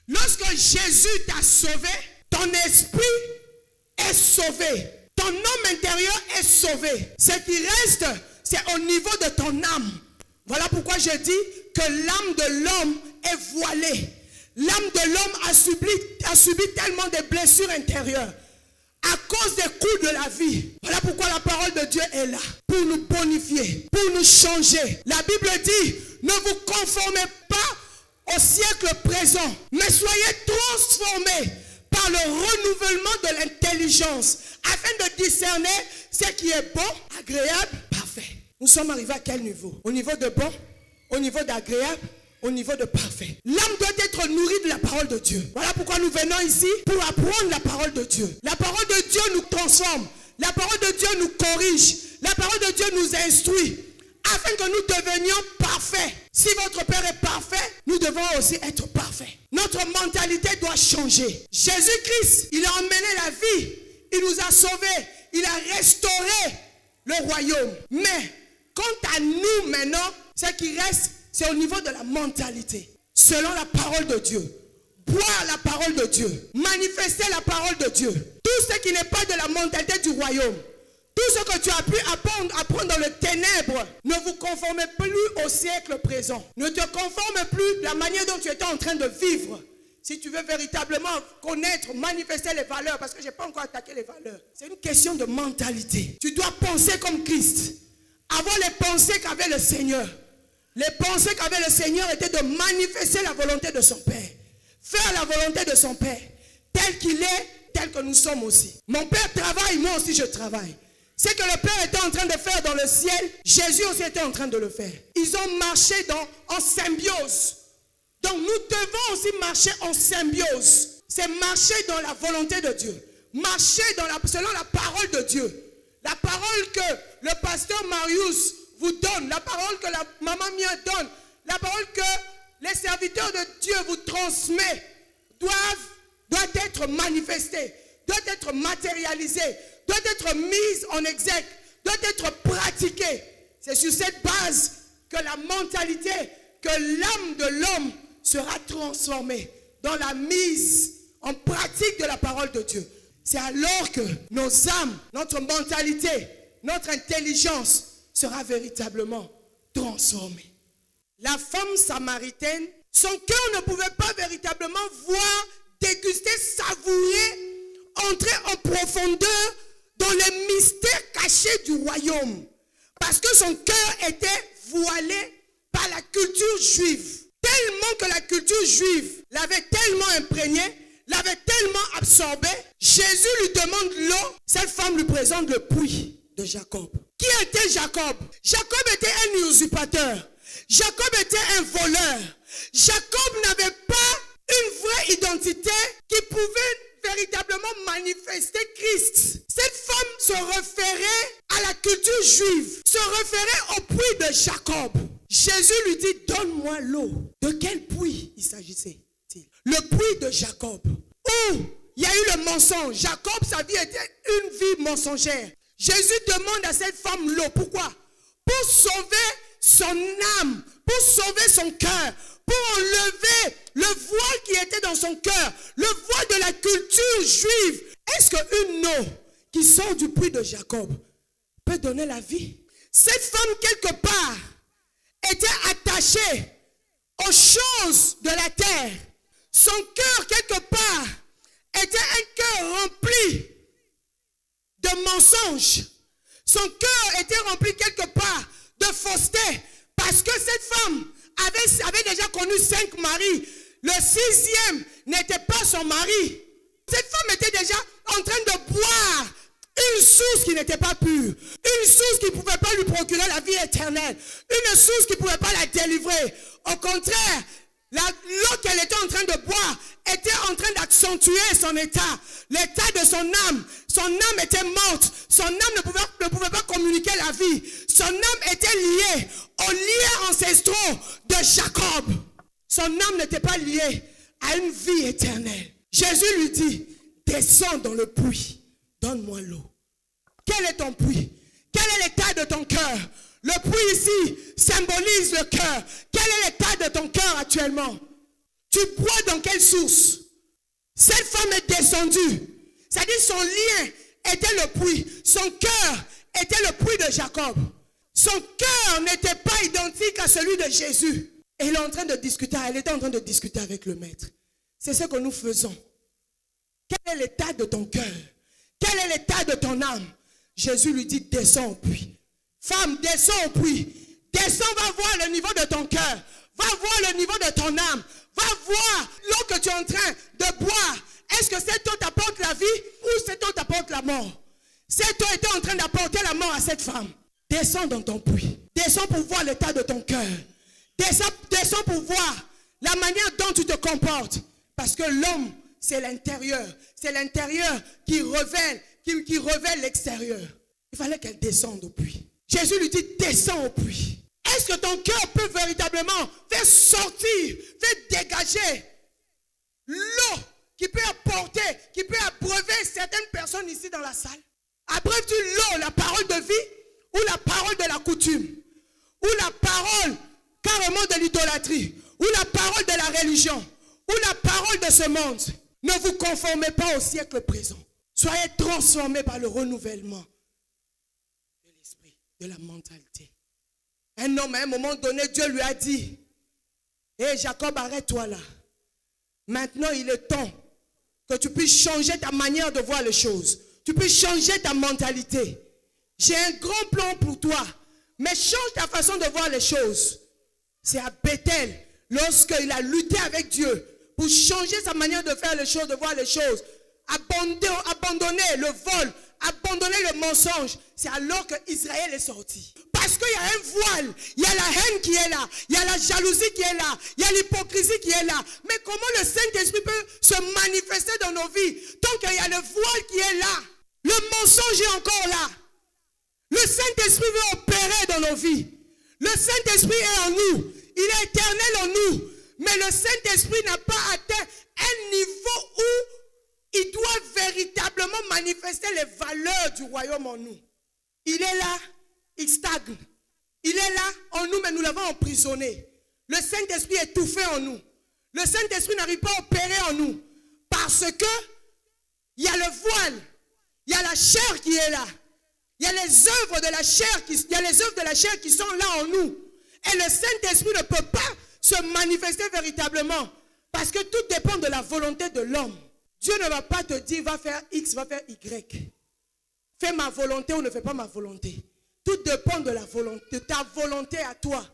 Lorsque Jésus t'a sauvé, ton esprit est sauvé. Ton homme intérieur est sauvé. Ce qui reste, c'est au niveau de ton âme. Voilà pourquoi je dis que l'âme de l'homme est voilée. L'âme de l'homme a subi tellement de blessures intérieures à cause des coups de la vie. Voilà pourquoi la parole de Dieu est là, pour nous bonifier, pour nous changer. La Bible dit, ne vous conformez pas au siècle présent, mais soyez transformés par le renouvellement de l'intelligence, afin de discerner ce qui est bon, agréable, parfait. Nous sommes arrivés à quel niveau? Au niveau de bon, au niveau d'agréable, au niveau de parfait. L'âme doit être nourrie de la parole de Dieu. Voilà pourquoi nous venons ici pour apprendre la parole de Dieu. La parole de Dieu nous transforme. La parole de Dieu nous corrige. La parole de Dieu nous instruit afin que nous devenions parfaits. Si votre Père est parfait, nous devons aussi être parfaits. Notre mentalité doit changer. Jésus-Christ, il a emmené la vie. Il nous a sauvés. Il a restauré le royaume. Mais quant à nous maintenant, ce qui reste, c'est au niveau de la mentalité. Selon la parole de Dieu. Boire la parole de Dieu. Manifester la parole de Dieu. Tout ce qui n'est pas de la mentalité du royaume. Tout ce que tu as pu apprendre dans le ténèbre. Ne vous conformez plus au siècle présent. Ne te conforme plus de la manière dont tu étais en train de vivre. Si tu veux véritablement connaître, manifester les valeurs. Parce que je n'ai pas encore attaqué les valeurs. C'est une question de mentalité. Tu dois penser comme Christ. Avoir les pensées qu'avait le Seigneur. Les pensées qu'avait le Seigneur étaient de manifester la volonté de son Père. Faire la volonté de son Père. Tel qu'il est, tel que nous sommes aussi. Mon Père travaille, moi aussi je travaille. Ce que le Père était en train de faire dans le ciel, Jésus aussi était en train de le faire. Ils ont marché en symbiose. Donc nous devons aussi marcher en symbiose. C'est marcher dans la volonté de Dieu. Marcher selon la parole de Dieu. La parole que le pasteur Marius vous donne, la parole que la maman Mia donne, la parole que les serviteurs de Dieu vous transmettent, doit être manifestée, doit être matérialisée, doit être mise en exergue, doit être pratiquée. C'est sur cette base que la mentalité, que l'âme de l'homme sera transformée dans la mise en pratique de la parole de Dieu. C'est alors que nos âmes, notre mentalité, notre intelligence sera véritablement transformée. La femme samaritaine, son cœur ne pouvait pas véritablement voir, déguster, savourer, entrer en profondeur dans les mystères cachés du royaume. Parce que son cœur était voilé par la culture juive. Tellement que la culture juive l'avait tellement imprégné, l'avait tellement absorbé. Jésus lui demande l'eau. Cette femme lui présente le puits de Jacob. Qui était Jacob? Jacob était un usurpateur. Jacob était un voleur. Jacob n'avait pas une vraie identité qui pouvait véritablement manifester Christ. Cette femme se référait à la culture juive, se référait au puits de Jacob. Jésus lui dit, donne-moi l'eau. De quel puits il s'agissait-il? Le puits de Jacob. Où il y a eu le mensonge. Jacob, sa vie était une vie mensongère. Jésus demande à cette femme l'eau. Pourquoi? Pour sauver son âme, pour sauver son cœur, pour enlever le voile qui était dans son cœur, le voile de la culture juive. Est-ce qu'une eau qui sort du puits de Jacob peut donner la vie? Cette femme, quelque part, était attachée aux choses de la terre. Son cœur, quelque part, était un cœur rempli de mensonges. Son cœur était rempli quelque part de fausseté. Parce que cette femme avait déjà connu 5 maris. Le 6e n'était pas son mari. Cette femme était déjà en train de boire une source qui n'était pas pure. Une source qui ne pouvait pas lui procurer la vie éternelle. Une source qui ne pouvait pas la délivrer. Au contraire, l'eau qu'elle était en train de boire était en train d'accentuer son état. L'état de son âme. Son âme était morte. Son âme ne pouvait pas communiquer la vie. Son âme était liée aux liens ancestraux de Jacob. Son âme n'était pas liée à une vie éternelle. Jésus lui dit, descends dans le puits. Donne-moi l'eau. Quel est ton puits? Quel est l'état de ton cœur? Le puits ici symbolise le cœur. Quel est l'état de ton cœur actuellement? Tu bois dans quelle source? Cette femme est descendue. C'est-à-dire son lien était le puits. Son cœur était le puits de Jacob. Son cœur n'était pas identique à celui de Jésus. Et elle était en train de discuter avec le maître. C'est ce que nous faisons. Quel est l'état de ton cœur? Quel est l'état de ton âme? Jésus lui dit, descends au puits. Femme, descends au puits. Descends, va voir le niveau de ton cœur. Va voir le niveau de ton âme. Va voir l'eau que tu es en train de boire. Est-ce que cette eau t'apporte la vie ou cette eau t'apporte la mort? Cette eau était en train d'apporter la mort à cette femme. Descends dans ton puits. Descends pour voir l'état de ton cœur. Descends pour voir la manière dont tu te comportes. Parce que l'homme, c'est l'intérieur. C'est l'intérieur qui révèle l'extérieur. Il fallait qu'elle descende au puits. Jésus lui dit, descends au puits. Est-ce que ton cœur peut véritablement faire sortir, faire dégager l'eau qui peut apporter, qui peut abreuver certaines personnes ici dans la salle? Abreuves-tu l'eau, la parole de vie, ou la parole de la coutume, ou la parole carrément de l'idolâtrie, ou la parole de la religion, ou la parole de ce monde? Ne vous conformez pas au siècle présent. Soyez transformés par le renouvellement de l'esprit, de la mentalité. Un homme, à un moment donné, Dieu lui a dit, hé Jacob, arrête-toi là. Maintenant, il est temps que tu puisses changer ta manière de voir les choses. Tu puisses changer ta mentalité. J'ai un grand plan pour toi, mais change ta façon de voir les choses. C'est à Bethel, lorsqu'il a lutté avec Dieu pour changer sa manière de faire les choses, de voir les choses, abandonner le vol, abandonner le mensonge. C'est alors que Israël est sorti. Parce qu'il y a un voile, il y a la haine qui est là, il y a la jalousie qui est là, il y a l'hypocrisie qui est là. Mais comment le Saint-Esprit peut se manifester dans nos vies tant qu'il y a le voile qui est là? Le mensonge est encore là. Le Saint-Esprit veut opérer dans nos vies. Le Saint-Esprit est en nous. Il est éternel en nous. Mais le Saint-Esprit n'a pas atteint un niveau où il doit véritablement manifester les valeurs du royaume en nous. Il est là, il stagne. Il est là en nous, mais nous l'avons emprisonné. Le Saint-Esprit est étouffé en nous. Le Saint-Esprit n'arrive pas à opérer en nous. Parce que il y a le voile, il y a la chair qui est là. Il y a les œuvres de la chair qui sont là en nous. Et le Saint-Esprit ne peut pas se manifester véritablement. Parce que tout dépend de la volonté de l'homme. Dieu ne va pas te dire, va faire X, va faire Y. Fais ma volonté ou ne fais pas ma volonté. Tout dépend de la volonté, de ta volonté à toi.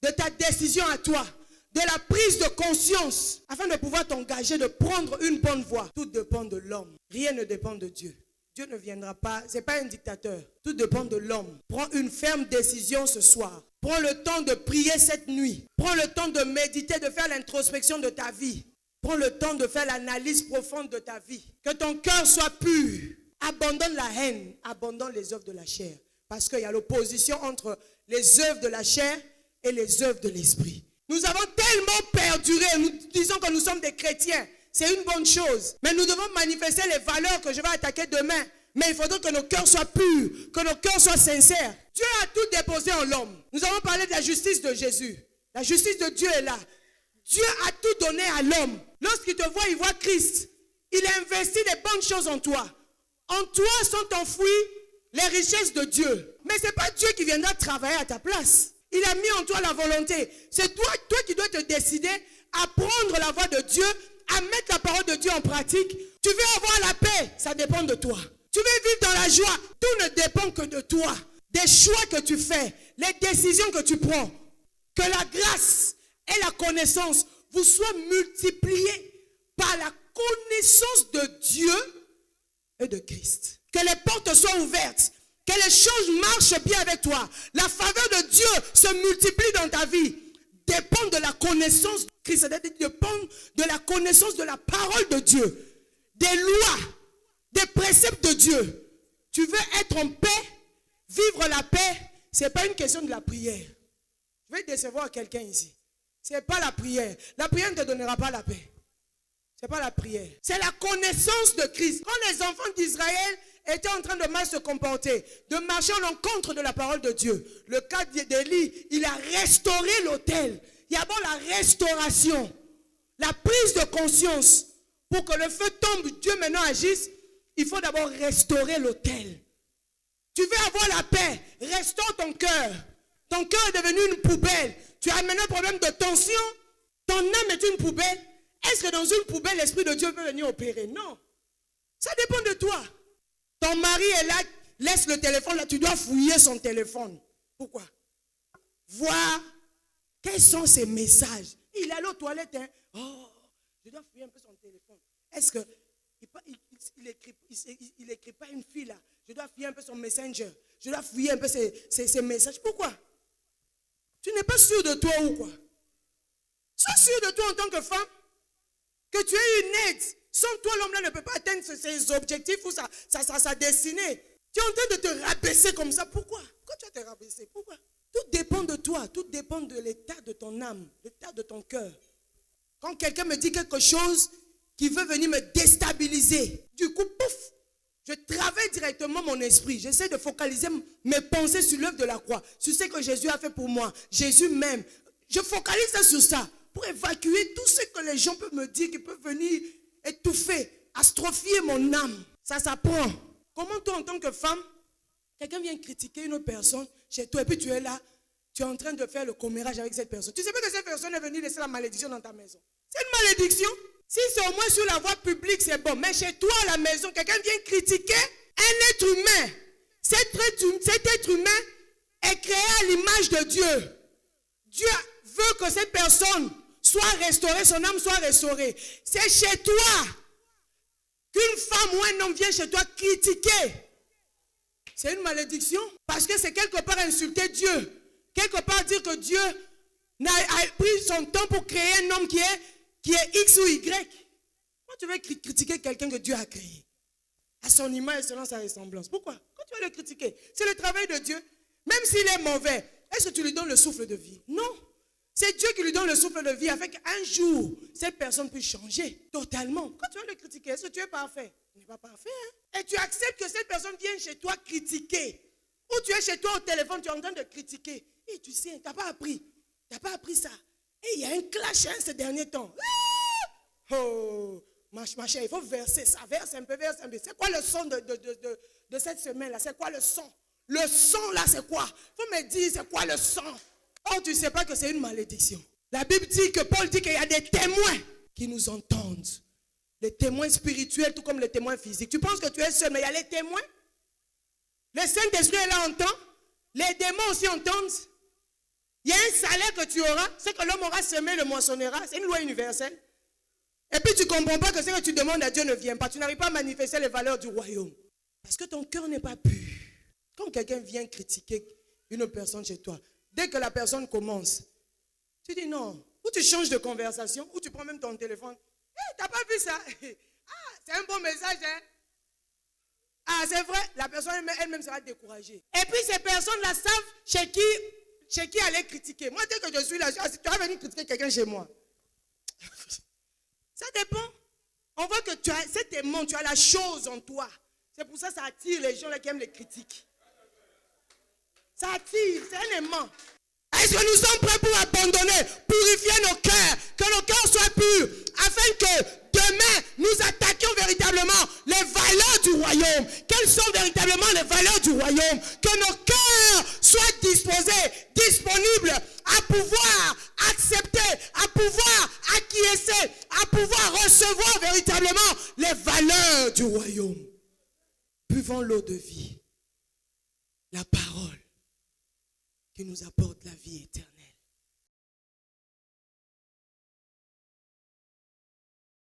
De ta décision à toi. De la prise de conscience. Afin de pouvoir t'engager, de prendre une bonne voie. Tout dépend de l'homme. Rien ne dépend de Dieu. Dieu ne viendra pas, ce n'est pas un dictateur. Tout dépend de l'homme. Prends une ferme décision ce soir. Prends le temps de prier cette nuit. Prends le temps de méditer, de faire l'introspection de ta vie. Prends le temps de faire l'analyse profonde de ta vie. Que ton cœur soit pur. Abandonne la haine. Abandonne les œuvres de la chair. Parce qu'il y a l'opposition entre les œuvres de la chair et les œuvres de l'esprit. Nous avons tellement perduré. Nous disons que nous sommes des chrétiens. C'est une bonne chose. Mais nous devons manifester les valeurs que je vais attaquer demain. Mais il faudra que nos cœurs soient purs, que nos cœurs soient sincères. Dieu a tout déposé en l'homme. Nous avons parlé de la justice de Jésus. La justice de Dieu est là. Dieu a tout donné à l'homme. Lorsqu'il te voit, il voit Christ. Il a investi des bonnes choses en toi. En toi sont enfouies les richesses de Dieu. Mais ce n'est pas Dieu qui viendra travailler à ta place. Il a mis en toi la volonté. C'est toi qui dois te décider à prendre la voie de Dieu, à mettre la parole de Dieu en pratique. Tu veux avoir la paix, ça dépend de toi. Tu veux vivre dans la joie, tout ne dépend que de toi. Des choix que tu fais, les décisions que tu prends. Que la grâce et la connaissance vous soient multipliées par la connaissance de Dieu et de Christ. Que les portes soient ouvertes, que les choses marchent bien avec toi. La faveur de Dieu se multiplie dans ta vie. Dépend de la connaissance de Christ, c'est-à-dire dépend de la connaissance de la parole de Dieu, des lois, des préceptes de Dieu. Tu veux être en paix, vivre la paix, ce n'est pas une question de la prière. Je vais décevoir quelqu'un ici. Ce n'est pas la prière. La prière ne te donnera pas la paix. Ce n'est pas la prière. C'est la connaissance de Christ. Quand les enfants d'Israël étaient en train de mal se comporter, de marcher en l'encontre de la parole de Dieu, le cas d'Élie, il a restauré l'autel. Il y a bon la restauration. la prise de conscience, pour que le feu tombe, Dieu maintenant agisse, il faut d'abord restaurer l'autel. Tu veux avoir la paix, restaure ton cœur. Ton cœur est devenu une poubelle. Tu as maintenant un problème de tension. Ton âme est une poubelle. Est-ce que dans une poubelle, l'Esprit de Dieu peut venir opérer? Non. Ça dépend de toi. Ton mari est là, laisse le téléphone là, tu dois fouiller son téléphone. Pourquoi? Voir quels sont ses messages. Il est allé aux toilettes. Hein? Oh, je dois fouiller un peu son téléphone. Est-ce que il écrit pas une fille là? Je dois fouiller un peu son messenger. Je dois fouiller un peu ses messages. Pourquoi? Tu n'es pas sûr de toi ou quoi? Sois sûr de toi en tant que femme. Que tu aies une aide. Sans toi, l'homme là ne peut pas atteindre ses objectifs ou sa destinée. Tu es en train de te rabaisser comme ça. Pourquoi? Pourquoi tu vas te rabaisser? Pourquoi? Tout dépend de toi. Tout dépend de l'état de ton âme, l'état de ton cœur. Quand quelqu'un me dit quelque chose qui veut venir me déstabiliser, du coup, pouf, je travaille directement mon esprit. J'essaie de focaliser mes pensées sur l'œuvre de la croix, sur ce que Jésus a fait pour moi. Jésus m'aime. Je focalise sur ça pour évacuer tout ce que les gens peuvent me dire, qui peuvent venir étouffer, astrophier mon âme. Ça s'apprend. Comment toi, en tant que femme, quelqu'un vient critiquer une autre personne chez toi et puis tu es là, tu es en train de faire le commérage avec cette personne. Tu sais pas que cette personne est venue laisser la malédiction dans ta maison. C'est une malédiction. Si c'est au moins sur la voie publique, c'est bon. Mais chez toi, à la maison, quelqu'un vient critiquer un être humain. Cet être humain est créé à l'image de Dieu. Dieu veut que cette personne soit restaurée, son âme soit restaurée. C'est chez toi qu'une femme ou un homme vient chez toi critiquer. C'est une malédiction. Parce que c'est quelque part insulter Dieu. Quelque part dire que Dieu a pris son temps pour créer un homme qui est X ou Y. Quand tu veux critiquer quelqu'un que Dieu a créé, à son image et selon sa ressemblance, pourquoi? Quand tu veux le critiquer, c'est le travail de Dieu. Même s'il est mauvais, est-ce que tu lui donnes le souffle de vie? Non. C'est Dieu qui lui donne le souffle de vie afin qu'un jour, cette personne puisse changer totalement. Quand tu veux le critiquer, est-ce que tu es parfait? Tu n'es pas parfait. Hein? Et tu acceptes que cette personne vienne chez toi critiquer. Ou tu es chez toi au téléphone, tu es en train de critiquer. Et tu sais, tu n'as pas appris. Tu n'as pas appris ça. Et il y a un clash ces derniers temps. Oh, ma chère, il faut verser ça. Verse un peu, verse un peu. C'est quoi le son de cette semaine-là? C'est quoi le son? Le son là, c'est quoi? Il faut me dire, c'est quoi le son? Oh, tu ne sais pas que c'est une malédiction. La Bible dit que Paul dit qu'il y a des témoins qui nous entendent. Les témoins spirituels, tout comme les témoins physiques. Tu penses que tu es seul, mais il y a les témoins. Le Saint-Esprit est là, entend. Les démons aussi entendent. Il y a un salaire que tu auras. C'est que l'homme aura semé, le moissonnera. C'est une loi universelle. Et puis tu ne comprends pas que ce que tu demandes à Dieu ne vient pas. Tu n'arrives pas à manifester les valeurs du royaume. Parce que ton cœur n'est pas pur. Quand quelqu'un vient critiquer une personne chez toi, dès que la personne commence, tu dis non. Ou tu changes de conversation, ou tu prends même ton téléphone. Hey, t'as pas vu ça? Ah, c'est un bon message, hein? Ah, c'est vrai, la personne elle-même sera découragée. Et puis ces personnes-là savent chez qui aller critiquer. Moi, dès que je suis là, tu vas venir critiquer quelqu'un chez moi. Ça dépend. On voit que tu as cet aimant, tu as la chose en toi. C'est pour ça que ça attire les gens là qui aiment les critiques. Ça attire, c'est un aimant. Est-ce que nous sommes prêts pour abandonner, purifier nos cœurs, que nos cœurs soient purs, afin que demain nous attaquions véritablement les valeurs du royaume? Quelles sont véritablement les valeurs du royaume? Que nos cœurs soient disposés, disponibles à pouvoir accepter, à pouvoir acquiescer, à pouvoir recevoir véritablement les valeurs du royaume. Buvons l'eau de vie, la parole qui nous apporte la vie éternelle.